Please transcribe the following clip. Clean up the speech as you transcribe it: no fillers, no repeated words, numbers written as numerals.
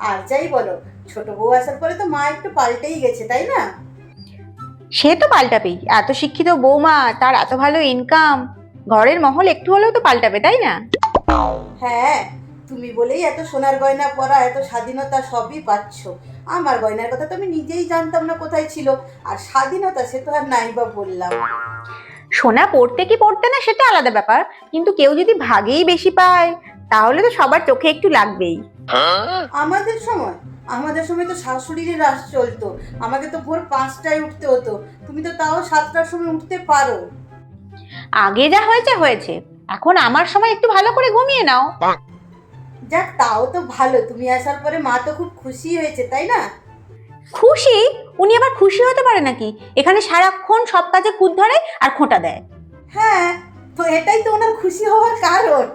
আর যাই বলো, ছোট বউ আসার পরে তো মা একটু পাল্টেই গেছে, তাই না? সে তো পাল্টাবেই, এত শিক্ষিত বৌমা, তার এত ভালো ইনকাম, ঘরের মহল একটু হলেও তো পাল্টাবে, তাই না? হ্যাঁ, তুমি বলেই এত সোনার গয়না পরা, এত স্বাধীনতা সবই পাচ্ছ। আমার গয়নার কথা তো আমি নিজেই জানতাম না কোথায় ছিল। আর স্বাধীনতা সে তো আর নাই বা বললাম। সোনা পড়তে কি পড়তে না সেটা আলাদা ব্যাপার, কিন্তু কেউ যদি ভাগেই বেশি পায় তাহলে তো সবার চোখে একটু লাগবেই। আমাদের সময় আমাদের সময় তো শাশুড়ির রাজ চলতো। আমাকে তো ভোর 5টায় উঠতে হতো। তুমি তো তাও 7টার সময় উঠতে পারো। আগে যা হয়েছে হয়েছে, এখন আমার সময় একটু ভালো করে ঘুমিয়ে নাও। যাক, তাও তো ভালো, তুমি আসার পরে মা তো খুব খুশি হয়েছে, তাই না? খুশি? উনি আবার খুশি হতে পারে নাকি? এখানে সারাক্ষণ সব কাজে খুঁত ধরে আর খোঁটা দেয়। হ্যাঁ, তো এটাই তো ওনার খুশি হওয়ার কারণ।